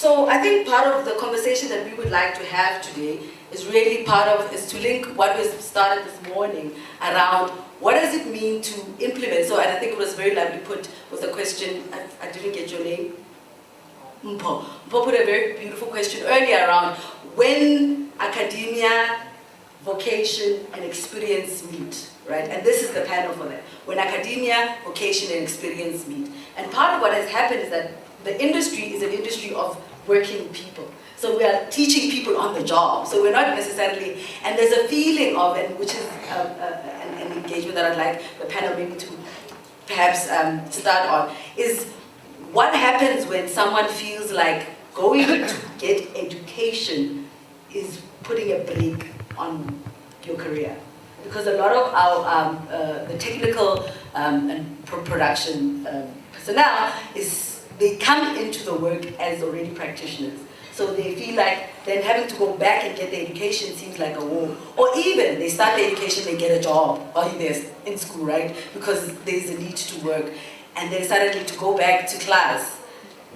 So I think part of the conversation that we would like to have today is really is to link what we started this morning around what does it mean to implement. So, and I think it was very lovely put with the question, I didn't get your name. Mpo put a very beautiful question earlier around when academia, vocation, and experience meet, right? And this is the panel for that. When academia, vocation, and experience meet. And part of what has happened is that the industry is an industry of working people. So we are teaching people on the job. So we're not necessarily, and there's a feeling of, and which is an engagement that I'd like the panel maybe to perhaps start on, is what happens when someone feels like going to get education is putting a brake on your career. Because a lot of our, the technical and production personnel they come into the work as already practitioners. So they feel like then having to go back and get the education seems like a war. Or even they start the education, they get a job while they're in school, right? Because there's a need to work. And then suddenly to go back to class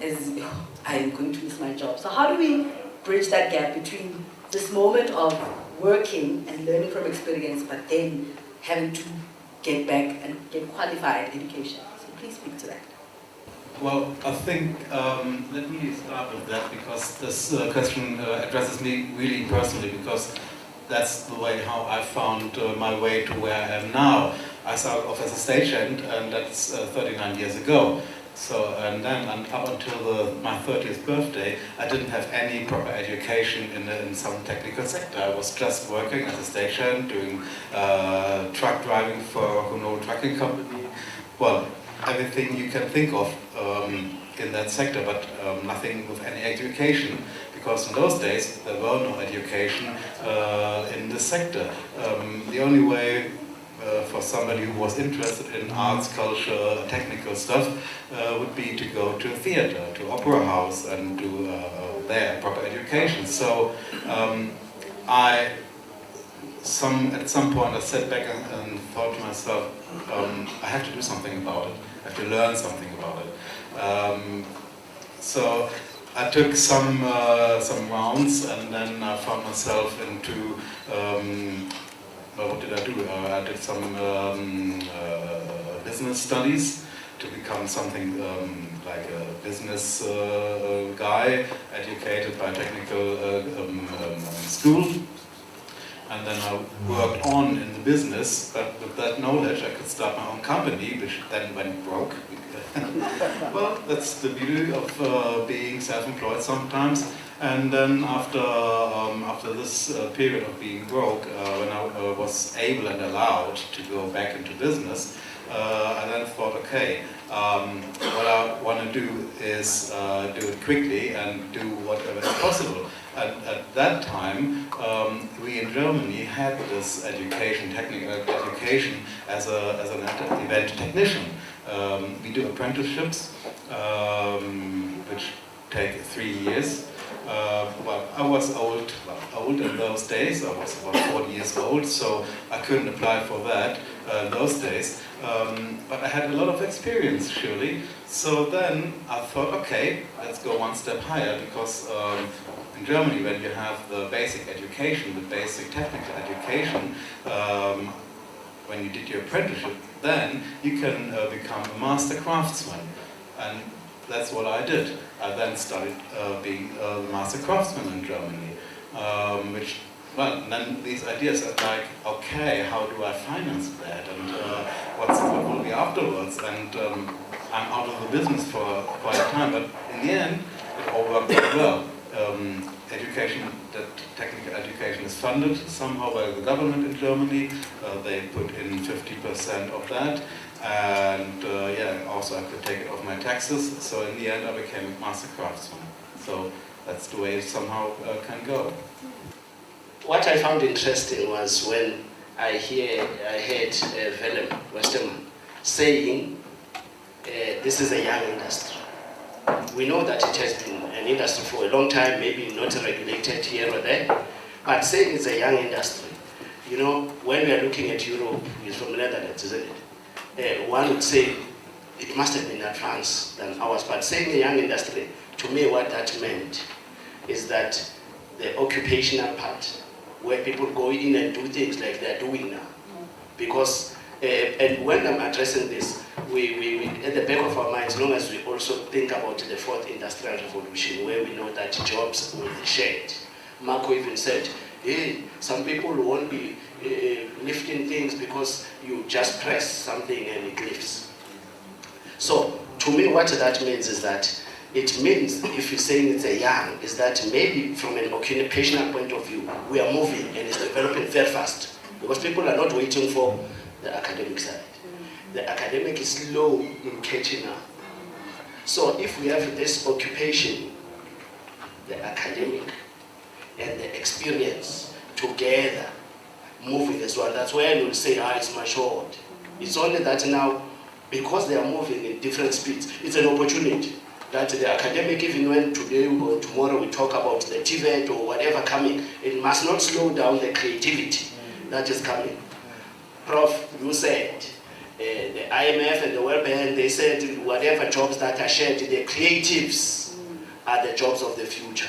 is, I'm going to lose my job. So how do we bridge that gap between this moment of working and learning from experience, but then having to get back and get qualified education? So please speak to that. Well, I think, let me start with that because this question addresses me really personally, because that's the way how I found my way to where I am now. I started off as a stagehand, and that's 39 years ago. So, and then up until my 30th birthday, I didn't have any proper education in some technical sector. I was just working as a stagehand, doing truck driving for a Renault trucking company. Well, everything you can think of in that sector, but nothing with any education, because in those days there were no education in this sector. The only way for somebody who was interested in arts, culture, technical stuff would be to go to a theater, to opera house, and do their proper education. So at some point I sat back and thought to myself, I have to do something about it. I have to learn something about it. So I took some rounds, and then I found myself into what did I do? I did some business studies to become something like a business guy, educated by technical school. And then I worked on in the business, but with that knowledge I could start my own company, which then went broke. Well, that's the beauty of being self-employed sometimes. And then after this period of being broke, when I was able and allowed to go back into business, I then thought, okay, what I want to do is do it quickly and do whatever is possible. At that time, we in Germany had this education, technical education, as an event technician. We do apprenticeships, which take 3 years. Well, I was old in those days. I was about 40 years old, so I couldn't apply for that in those days. But I had a lot of experience, surely. So then I thought, okay, let's go one step higher, because in Germany, when you have the basic education, the basic technical education, when you did your apprenticeship, then you can become a master craftsman. And that's what I did. I then started being a master craftsman in Germany, well, then these ideas are like, okay, how do I finance that, and what will be afterwards? And I'm out of the business for quite a time, but in the end, it all worked very well. Education, that technical education is funded somehow by the government in Germany. They put in 50% of that. And yeah, also I could take it off my taxes. So in the end, I became a master craftsman. So that's the way it somehow can go. What I found interesting was when I heard Willem Westerman saying, this is a young industry. We know that it has been an industry for a long time, maybe not regulated here or there, but saying it's a young industry. You know, when we are looking at Europe, it's from the Netherlands, isn't it? One would say it must have been advanced than ours, but saying a young industry, to me what that meant is that the occupational part, where people go in and do things like they're doing now. Because, and when I'm addressing this, we at the back of our minds, as long as we also think about the fourth industrial revolution, where we know that jobs will be shared. Marco even said, hey, some people won't be lifting things because you just press something and it lifts. So, to me, what that means is that it means, if you're saying it's a young, is that maybe from an occupational point of view, we are moving and it's developing very fast. Because people are not waiting for the academic side. The academic is slow in catching up. So if we have this occupation, the academic and the experience together moving as well, that's where you'll say, it's matured. It's only that now, because they are moving in different speeds, it's an opportunity that the academic, even when today or tomorrow we talk about the TVET or whatever coming, it must not slow down the creativity that is coming. Prof, you said, the IMF and the World Bank, they said whatever jobs that are shared, the creatives are the jobs of the future.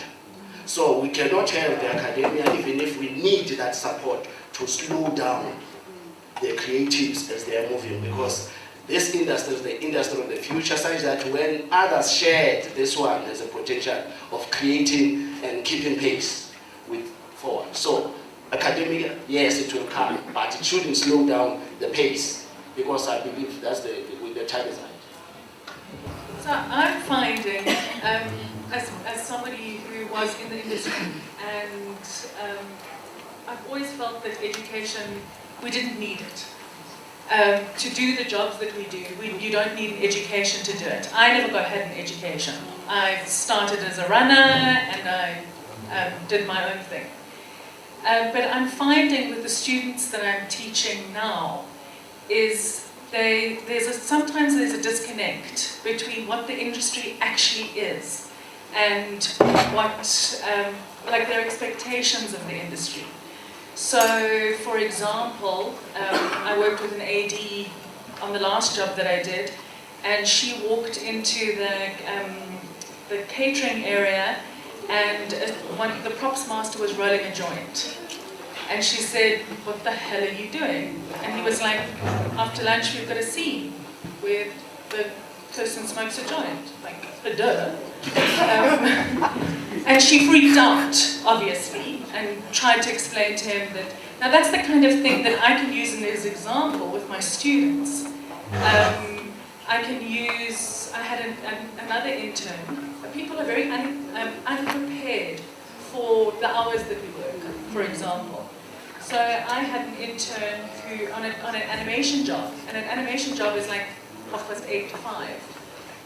So we cannot help the academia, even if we need that support, to slow down the creatives as they are moving, because this industry is the industry of the future, such that when others shared, this one has a potential of creating and keeping pace with forward. So academia, yes, it will come, but it shouldn't slow down the pace, because I believe that's the time is right. So I'm finding, as somebody who was in the industry, and I've always felt that education, we didn't need it. To do the jobs that we do, you don't need an education to do it. I never had an education. I started as a runner and I did my own thing. But I'm finding with the students that I'm teaching now is sometimes there's a disconnect between what the industry actually is and what, like their expectations of the industry. So, for example, I worked with an AD on the last job that I did, and she walked into the catering area, and the props master was rolling a joint. And she said, "What the hell are you doing?" And he was like, "After lunch we've got a scene where the person smokes a joint." Like, duh. And she freaked out, obviously, and tried to explain to him that, now that's the kind of thing that I can use in this example with my students. I had another intern. People are very unprepared for the hours that we work, for example. So I had an intern who, on an animation job, and an animation job is like 8:30 to 5.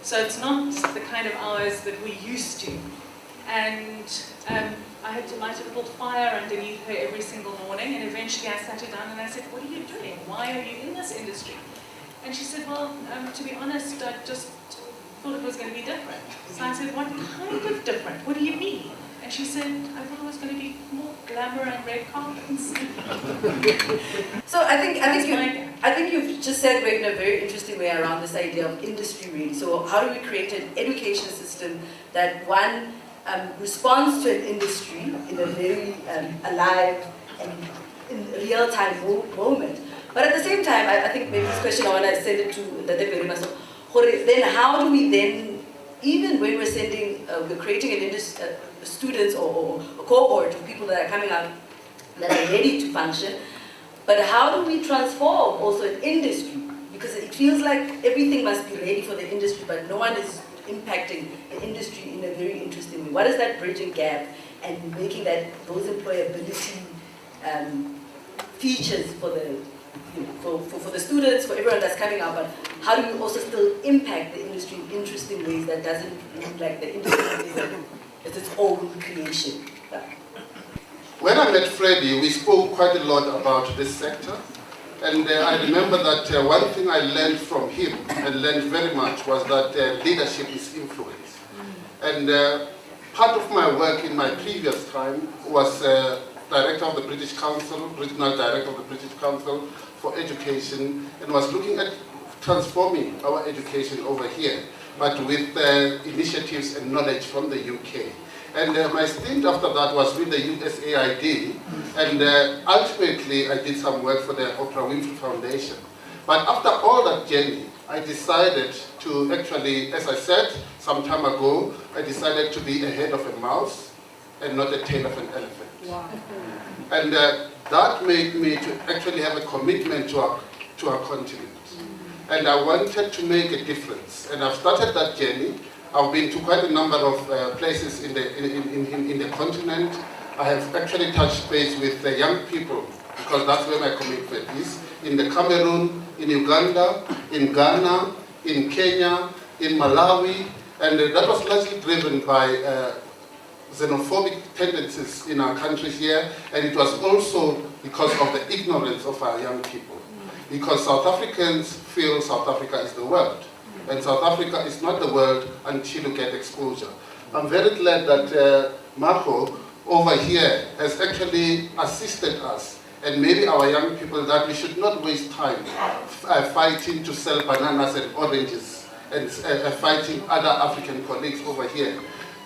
So it's not the kind of hours that we used to. And I had to light a little fire underneath her every single morning, and eventually I sat her down and I said, "What are you doing? Why are you in this industry?" And she said, "Well, to be honest, I just thought it was going to be different." So I said, "What kind of different? What do you mean?" And she said, "I thought it was going to be more glamour and red carpets." So I think you've just segued in a very interesting way around this idea of industry really. So how do we create an education system that responds to an industry in a very alive and in real-time moment. But at the same time, I think maybe this question I want to send it to Tate Maso. Then how do we then, even when we're creating students or a cohort of people that are coming out that are ready to function, but how do we transform also an industry? Because it feels like everything must be ready for the industry, but no one is impacting the industry in a very interesting way. What is that bridging gap and making those employability features for the students, for everyone that's coming out, but how do we also still impact the industry in interesting ways that doesn't look like the industry is its own creation? Yeah. When I met Freddie, we spoke quite a lot about this sector. And I remember that one thing I learned from him, and learned very much, was that leadership is influence. And part of my work in my previous time was director of the British Council, regional director of the British Council for Education, and was looking at transforming our education over here. but with initiatives and knowledge from the UK. And my stint after that was with the USAID, and ultimately I did some work for the Oprah Winfrey Foundation. But after all that journey, I decided to actually, as I said some time ago, I decided to be a head of a mouse and not a tail of an elephant. Wow. And that made me to actually have a commitment to our continent. And I wanted to make a difference. And I've started that journey. I've been to quite a number of places in the continent. I have actually touched base with the young people, because that's where my commitment is. In the Cameroon, in Uganda, in Ghana, in Kenya, in Malawi, and that was largely driven by xenophobic tendencies in our countries here, and it was also because of the ignorance of our young people. Because South Africans feel South Africa is the world, and South Africa is not the world until you get exposure. I'm very glad that Marco over here has actually assisted us, and maybe our young people, that we should not waste time fighting to sell bananas and oranges and fighting other African colleagues over here.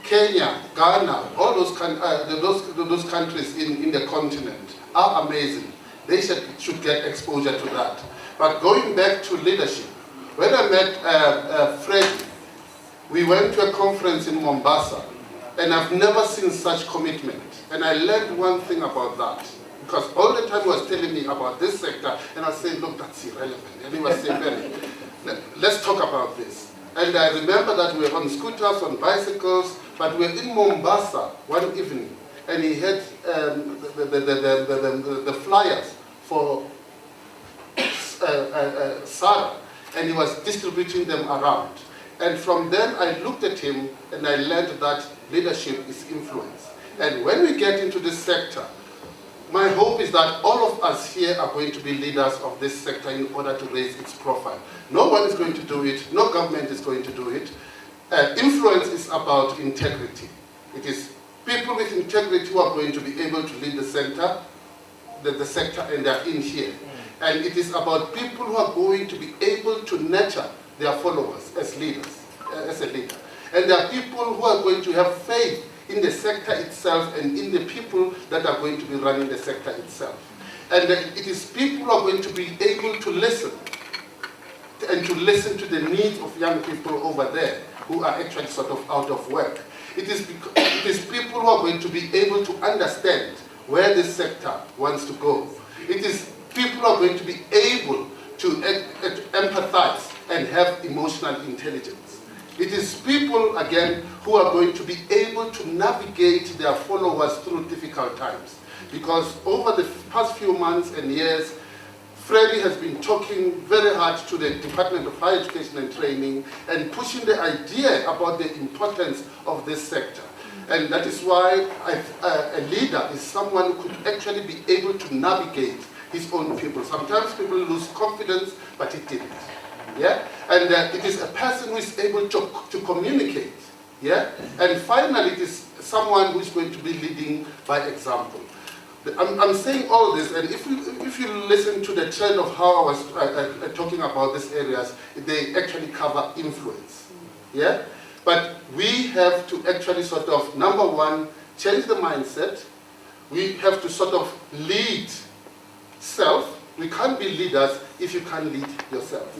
Kenya, Ghana, all those countries in the continent are amazing. They should get exposure to that. But going back to leadership, when I met Fred, we went to a conference in Mombasa, and I've never seen such commitment. And I learned one thing about that, because all the time he was telling me about this sector, and I was saying, look, that's irrelevant. And he was saying, let's talk about this. And I remember that we were on scooters, on bicycles, but we were in Mombasa one evening, and he had the flyers for Sarah, and he was distributing them around. And from then I looked at him and I learned that leadership is influence. And when we get into this sector, my hope is that all of us here are going to be leaders of this sector in order to raise its profile. No one is going to do it, no government is going to do it. Influence is about integrity. It is people with integrity who are going to be able to lead the sector, and they're in here. And it is about people who are going to be able to nurture their followers as leaders, as a leader. And there are people who are going to have faith in the sector itself and in the people that are going to be running the sector itself. And it is people who are going to be able to listen, and to listen to the needs of young people over there who are actually sort of out of work. It is people who are going to be able to understand where this sector wants to go. It is people who are going to be able to empathize and have emotional intelligence. It is people, again, who are going to be able to navigate their followers through difficult times. Because over the past few months and years, Freddie has been talking very hard to the Department of Higher Education and Training and pushing the idea about the importance of this sector. And that is why a leader is someone who could actually be able to navigate his own people. Sometimes people lose confidence, but he didn't. Yeah? And it is a person who is able to communicate. Yeah? And finally, it is someone who is going to be leading by example. I'm saying all this, and if you listen to the trend of how I was talking about these areas, they actually cover influence. Yeah? But we have to actually sort of, number one, change the mindset. We have to sort of lead self. We can't be leaders if you can't lead yourself.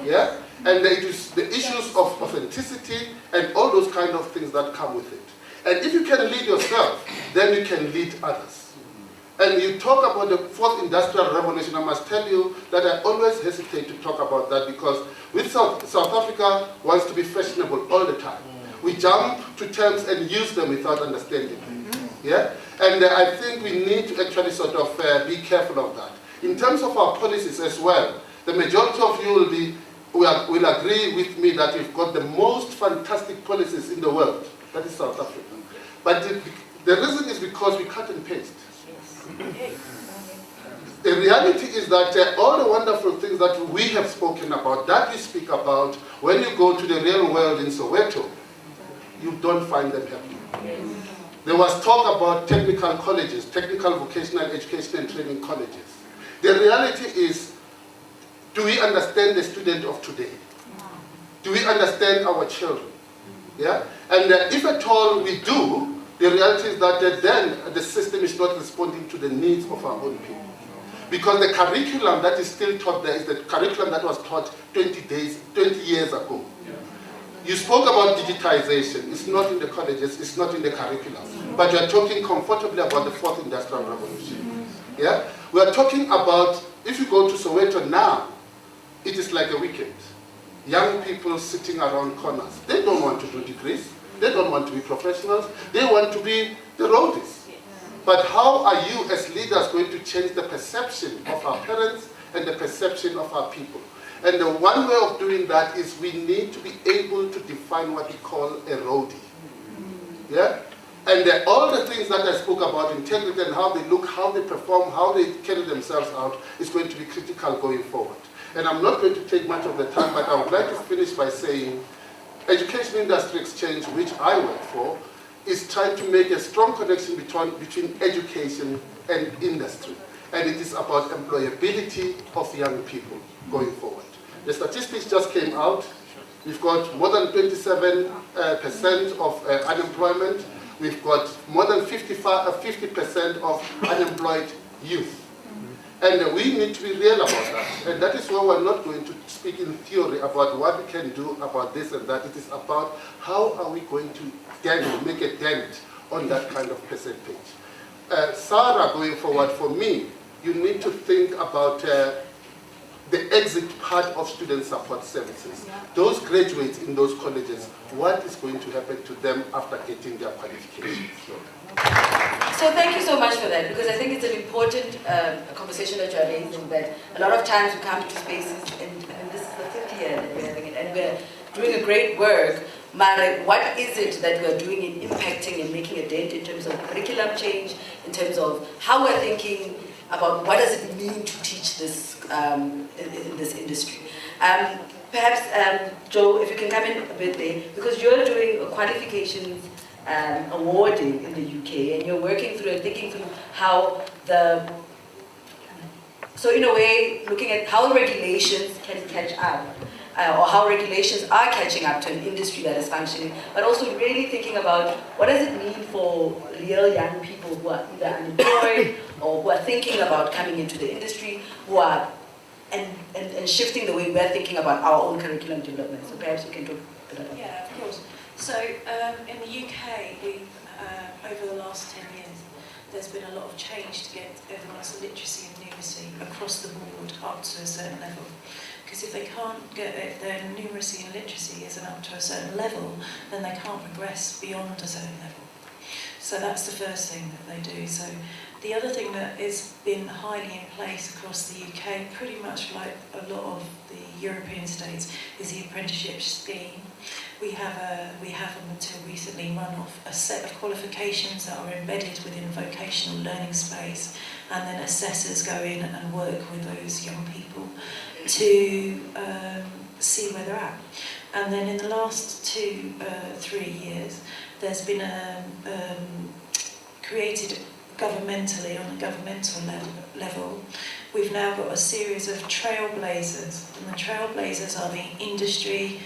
Yeah? And it is the issues of authenticity and all those kind of things that come with it. And if you can lead yourself, then you can lead others. And you talk about the fourth industrial revolution, I must tell you that I always hesitate to talk about that because with South Africa wants to be fashionable all the time. We jump to terms and use them without understanding them. Yeah? And I think we need to actually sort of be careful of that. In terms of our policies as well, the majority of you will agree with me that we've got the most fantastic policies in the world. That is South Africa. But the reason is because we cut and paste. The reality is that all the wonderful things that we have spoken about, that we speak about, when you go to the real world in Soweto, you don't find them happening. There was talk about technical colleges, technical vocational education and training colleges. The reality is, do we understand the student of today? Do we understand our children? Yeah? And if at all we do, the reality is that then the system is not responding to the needs of our own people. Because the curriculum that is still taught there is the curriculum that was taught 20 years ago. You spoke about digitization. It's not in the colleges, it's not in the curriculum. But you are talking comfortably about the 4th Industrial Revolution. Yeah? We are talking about, if you go to Soweto now, it is like a weekend. Young people sitting around corners. They don't want to do degrees. They don't want to be professionals. They want to be the roadies. But how are you as leaders going to change the perception of our parents and the perception of our people? And the one way of doing that is we need to be able to define what we call a roadie. Yeah? And all the things that I spoke about, integrity and how they look, how they perform, how they carry themselves out, is going to be critical going forward. And I'm not going to take much of the time, but I would like to finish by saying Education Industry Exchange, which I work for, is trying to make a strong connection between education and industry. And it is about employability of young people going forward. The statistics just came out. We've got more than 27% of unemployment. We've got more than 50% of unemployed youth. And we need to be real about that. And that is why we're not going to speak in theory about what we can do about this and that. It is about how are we going to make a dent on that kind of percentage. Sarah, going forward, for me, you need to think about the exit part of student support services. Those graduates in those colleges, what is going to happen to them after getting their qualifications? So thank you so much for that, because I think it's an important conversation that you're raising, that a lot of times we come to spaces, and this is the 5th year that we're having it, and we're doing a great work, but what is it that we're doing in impacting and making a dent in terms of curriculum change, in terms of how we're thinking about what does it mean to teach this in this industry. Perhaps, Joe, if you can come in a bit there, because you're doing a qualifications awarding in the UK, and you're working through and thinking through how so in a way, looking at how regulations can catch up, or how regulations are catching up to an industry that is functioning, but also really thinking about what does it mean for real young people who are either unemployed or who are thinking about coming into the industry, who are and shifting the way we're thinking about our own curriculum development. So perhaps you can talk a bit about that. Yeah, of course. So in the UK, we've, over the last 10 years, there's been a lot of change to get everyone's literacy and numeracy across the board up to a certain level. Because if they can't get their numeracy and literacy isn't up to a certain level, then they can't progress beyond a certain level. So that's the first thing that they do. So the other thing that has been highly in place across the UK, pretty much like a lot of the European states, is the apprenticeship scheme. We have until recently run off a set of qualifications that are embedded within vocational learning space, and then assessors go in and work with those young people to see where they're at. And then in the last 3 years, there's been created governmentally, on a governmental level, we've now got a series of trailblazers, and the trailblazers are the industry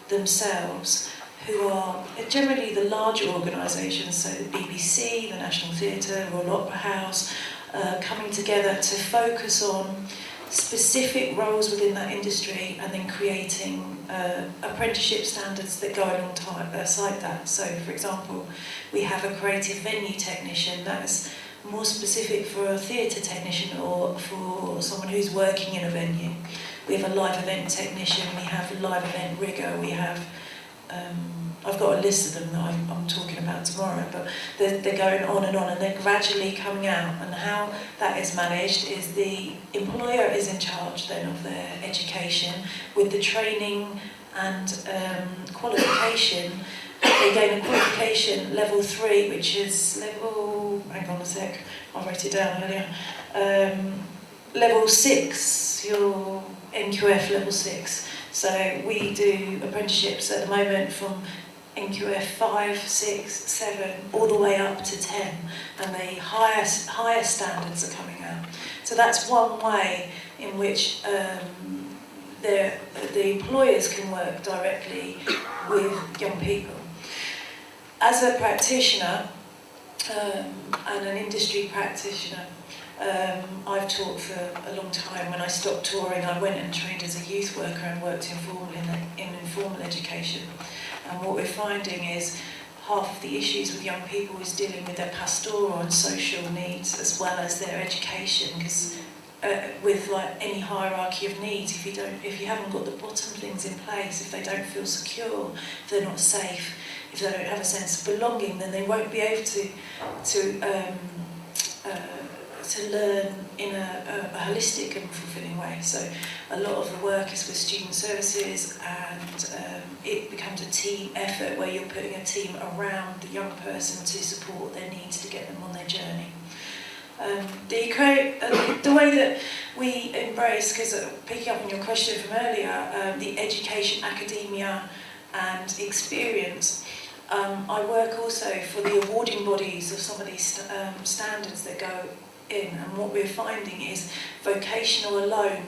themselves, who are generally the larger organisations, so the BBC, the National Theatre, Royal Opera House, coming together to focus on specific roles within that industry and then creating apprenticeship standards that go alongside that. So, for example, we have a creative venue technician that's more specific for a theatre technician or for someone who's working in a venue. We have a live event technician, we have a live event rigger, we have, I've got a list of them that I'm talking about tomorrow, but they're going on, and they're gradually coming out. And how that is managed is the employer is in charge then of their education with the training and qualification. They gain a qualification level 3, which is level, hang on a sec, I wrote it down earlier, level 6, your NQF level 6. So we do apprenticeships at the moment from NQF 5, 6, 7, all the way up to 10, and the higher standards are coming out. So that's one way in which the employers can work directly with young people. As a practitioner and an industry practitioner, I've taught for a long time. When I stopped touring, I went and trained as a youth worker and worked in informal education. And what we're finding is half of the issues with young people is dealing with their pastoral and social needs as well as their education, because with like any hierarchy of needs, if you haven't got the bottom things in place, if they don't feel secure, if they're not safe, if they don't have a sense of belonging, then they won't be able to learn in a holistic and fulfilling way. So a lot of the work is with student services, and it becomes a team effort where you're putting a team around the young person to support their needs to get them on their journey. The way that we embrace, because picking up on your question from earlier, the education, academia and experience, I work also for the awarding bodies of some of these standards that go in, and what we're finding is vocational alone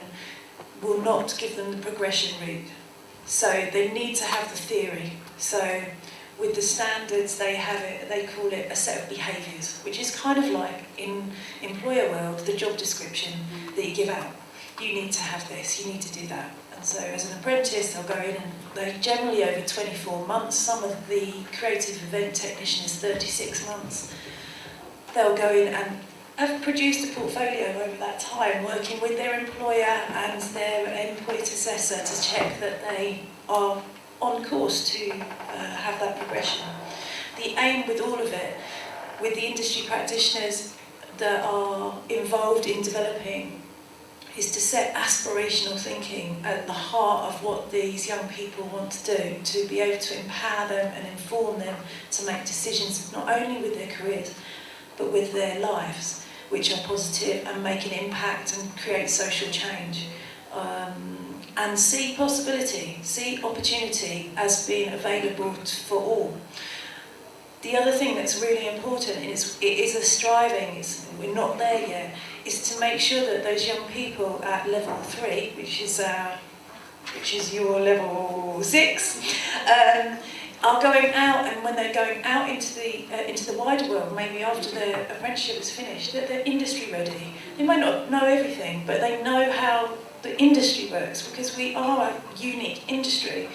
will not give them the progression route. So they need to have the theory. So with the standards, they call it a set of behaviours, which is kind of like in employer world, the job description that you give out. You need to have this, you need to do that. And so as an apprentice, they'll go in and they generally over 24 months, some of the creative event technician is 36 months. They'll go in and have produced a portfolio over that time, working with their employer and their employee assessor to check that they are on course to have that progression. The aim with all of it, with the industry practitioners that are involved in developing, is to set aspirational thinking at the heart of what these young people want to do, to be able to empower them and inform them to make decisions not only with their careers, but with their lives, which are positive and make an impact and create social change. And see possibility, see opportunity as being available for all. The other thing that's really important, and it is a striving, we're not there yet, is to make sure that those young people at level 3, which is your level 6, are going out, and when they're going out into the wider world, maybe after their apprenticeship is finished, that they're industry ready. They might not know everything, but they know how the industry works, because we are a unique industry.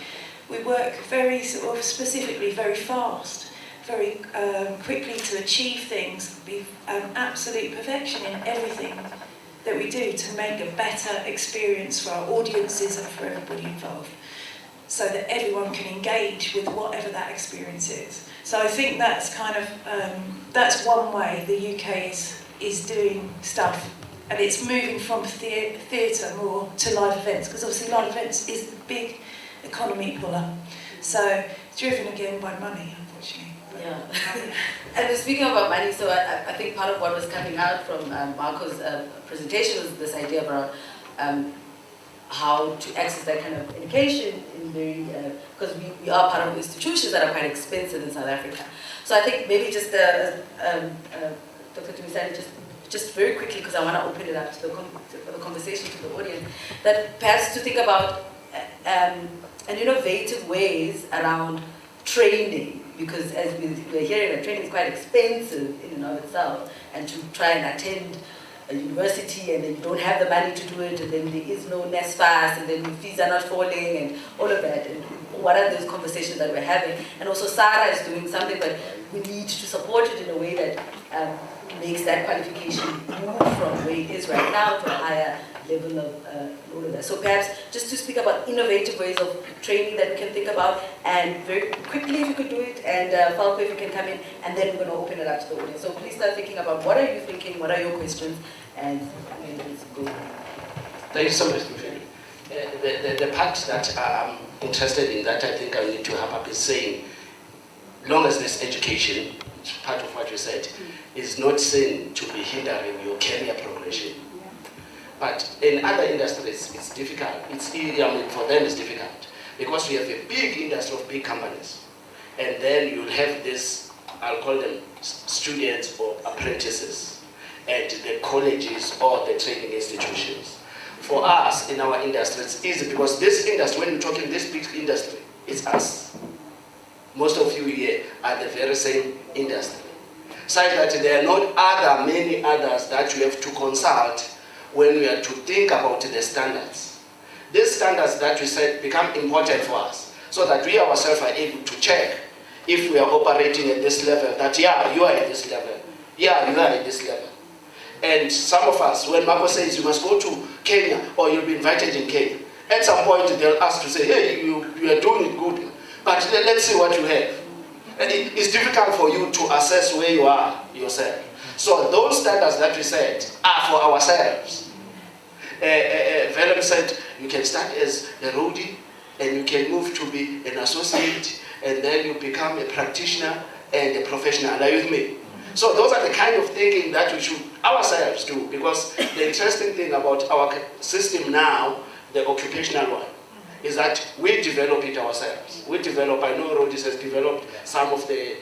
We work very sort of specifically, very fast, very quickly to achieve things, be absolute perfection in everything that we do to make a better experience for our audiences and for everybody involved, so that everyone can engage with whatever that experience is. So I think that's kind of, that's one way the UK is doing stuff, and it's moving from theatre more to live events, because obviously live events is the big economy puller. So it's driven again by money, unfortunately. Yeah. And speaking about money, so I think part of what was coming out from Marco's presentation was this idea about how to access that kind of education in very, because we are part of institutions that are quite expensive in South Africa. So I think maybe just Dr. Dumisani, just very quickly, because I want to open it up to the conversation to the audience, that perhaps to think about an innovative ways around training, because as we're hearing, that training is quite expensive in and of itself, and to try and attend a university and then you don't have the money to do it, and then there is no NSFAS, and then fees are not falling, and all of that. And what are those conversations that we're having? And also Sarah is doing something, but we need to support it in a way that makes that qualification move from where it is right now to a higher level of all of that. So perhaps just to speak about innovative ways of training that we can think about, and very quickly if you could do it, and Falco if you can come in, and then we're going to open it up to the audience. So please start thinking about what are you thinking, what are your questions, and let's go. Thank you so much, Tiffany. The part that I'm interested in, that I think I need to have up, is saying, long as this education, part of what you said, is not seen to be hindering your career progression. But in other industries, it's difficult. For them it's difficult, because we have a big industry of big companies. And then you'll have this, I'll call them students or apprentices at the colleges or the training institutions. for us in our industry, it's easy because this industry, when we're talking this big industry, it's us. Most of you here are the very same industry. Such that there are not many others that you have to consult when we are to think about the standards. These standards that we said become important for us, so that we ourselves are able to check if we are operating at this level, that yeah, you are at this level, yeah, you are at this level. And some of us, when Marco says you must go to Kenya or you'll be invited in Kenya, at some point they'll ask to say, hey, you are doing it good, but let's see what you have. And it's difficult for you to assess where you are yourself. So those standards that we set are for ourselves. Velem said you can start as a roadie and you can move to be an associate and then you become a practitioner and a professional. Are you with me? So those are the kind of thinking that we should ourselves do, because the interesting thing about our system now, the occupational one, is that we develop it ourselves. We develop, I know Rodis has developed some of the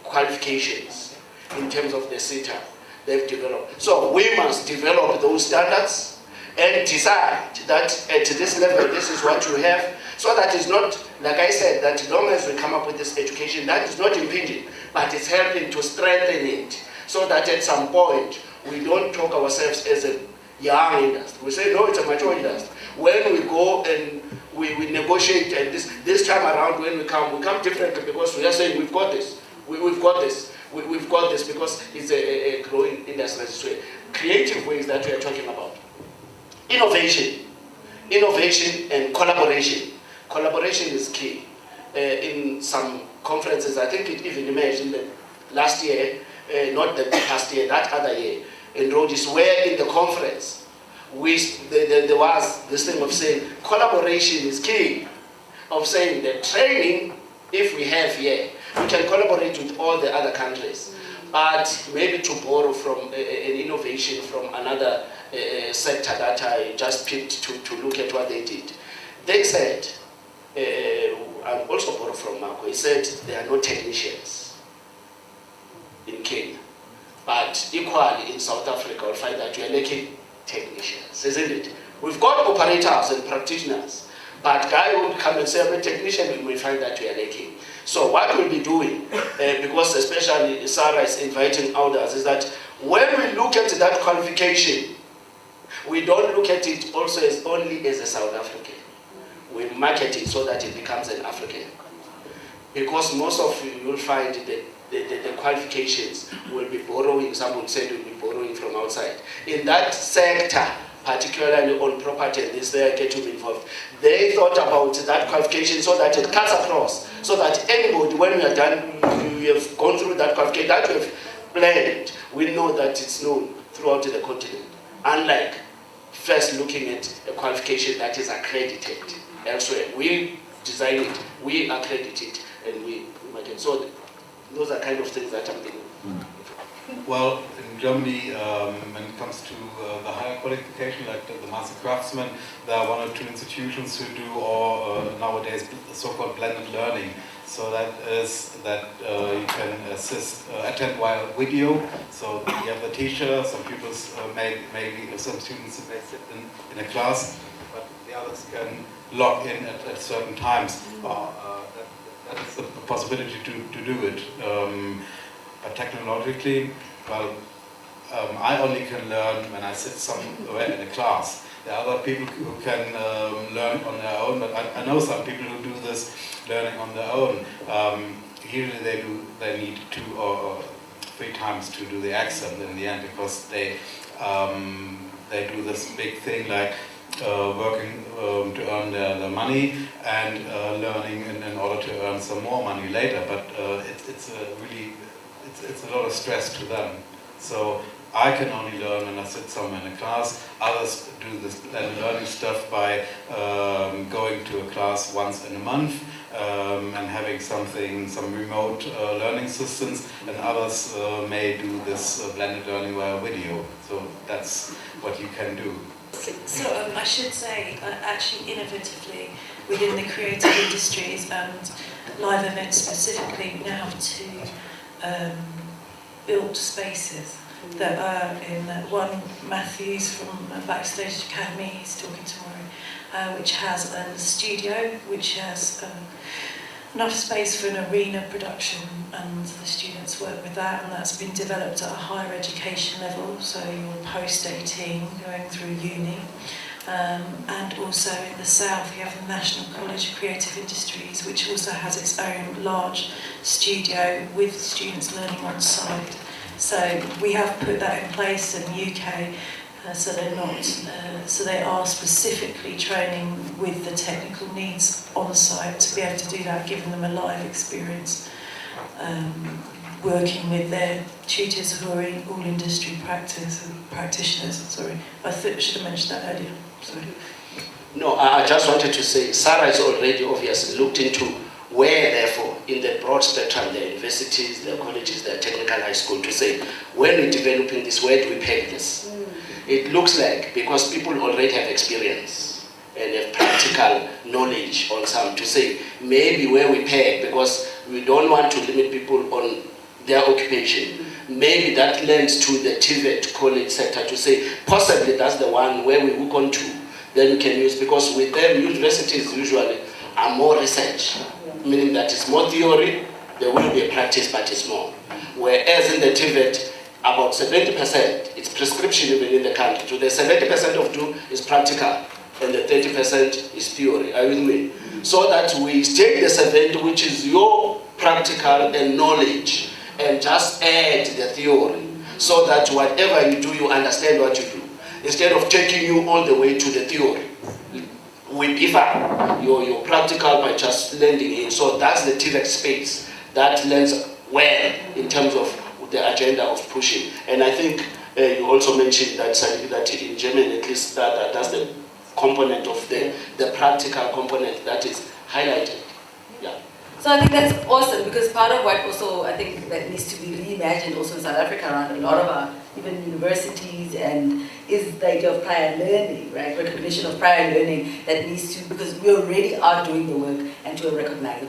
qualifications in terms of the setup they've developed. So we must develop those standards and decide that at this level, this is what you have, so that it's not, like I said, that as long as we come up with this education, that is not impinging, but it's helping to strengthen it, so that at some point, we don't talk ourselves as a young industry. We say, no, it's a mature industry. When we go and we negotiate, and this time around when we come differently, because we are saying we've got this, we've got this, we've got this, because it's a growing industry this way. Creative ways that we are talking about. Innovation and collaboration. Collaboration is key. In some conferences, I think it even emerged in the last year, not the past year, that other year, in Rhodes, where in the conference, there was this thing of saying collaboration is key, of saying that training, if we have here, we can collaborate with all the other countries, but maybe to borrow from an innovation from another sector that I just picked to look at what they did. They said, I'll also borrow from Marco, he said there are no technicians in Kenya, but equally in South Africa we'll find that we are lacking technicians, isn't it? We've got operators and practitioners, but guy would come and say, I'm a technician, we will find that we are lacking. So what we'll be doing, because especially Sarah is inviting others, is that when we look at that qualification, we don't look at it also as only as a South African. We market it so that it becomes an African. Because most of you will find the qualifications will be borrowing, someone said will be borrowing from outside. In that sector, particularly on property and this, they get to be involved. They thought about that qualification so that it cuts across, so that anybody, when we are done, we have gone through that qualification, that we have planned, we know that it's known throughout the continent. Unlike first looking at a qualification that is accredited elsewhere. We design it, we accredit it, and we maintain. So those are kind of things that I'm doing. Well, in Germany, when it comes to the higher qualification, like the Master Craftsman, there are one or two institutions who do, or nowadays, so-called blended learning. So that is that you can attend via video. So you have the teacher, some pupils maybe some students may sit in a class, but the others can log in at certain times. That is the possibility to do it. But technologically, well, I only can learn when I sit somewhere in a class. There are other people who can learn on their own, but I know some people who do this learning on their own. Usually they need 2 or 3 times to do the exam in the end, because they do this big thing like working to earn their money and learning in order to earn some more money later. But it's a lot of stress to them. So I can only learn when I sit somewhere in a class. Others do this learning stuff by going to a class once in a month and having some remote learning systems, and others may do this blended learning via video. So that's what you can do. So I should say, actually innovatively, within the creative industries and live events specifically, we now have 2 built spaces that are in one, Matthews from Backstage Academy, he's talking tomorrow, which has a studio, which has enough space for an arena production, and the students work with that, and that's been developed at a higher education level, so you're post-18 going through uni. And also in the south, you have the National College of Creative Industries, which also has its own large studio with students learning on site. So we have put that in place in the UK, so they're not, so they are specifically training with the technical needs on site to be able to do that, giving them a live experience, working with their tutors who are all industry practitioners. Sorry, I should have mentioned that earlier. Sorry. No, I just wanted to say, Sarah has already obviously looked into where, therefore, in the broad spectrum, the universities, the colleges, the technical high school, to say, when we're developing this, where do we peg this? It looks like, because people already have experience and have practical knowledge on some, to say, maybe where we peg, because we don't want to limit people on their occupation, maybe that lends to the TVET college sector to say, possibly that's the one where we hook on to, then we can use, because with them, universities usually are more research, meaning that it's more theory, there will be a practice, but it's more. Whereas in the TVET, about 70%, it's prescription even in the country. So the 70% of do is practical, and the 30% is theory. Are you with me? So that we take the 70, which is your practical and knowledge, and just add the theory, so that whatever you do, you understand what you do, instead of taking you all the way to the theory. We differ your practical by just lending in. So that's the TVET space that lends well in terms of the agenda of pushing. And I think you also mentioned that in Germany, at least that's the component of the practical component that is highlighted. Yeah. So I think that's awesome, because part of what also I think that needs to be reimagined also in South Africa around a lot of our even universities and is the idea of prior learning, right? Recognition of prior learning that needs to, because we already are doing the work and to recognize it.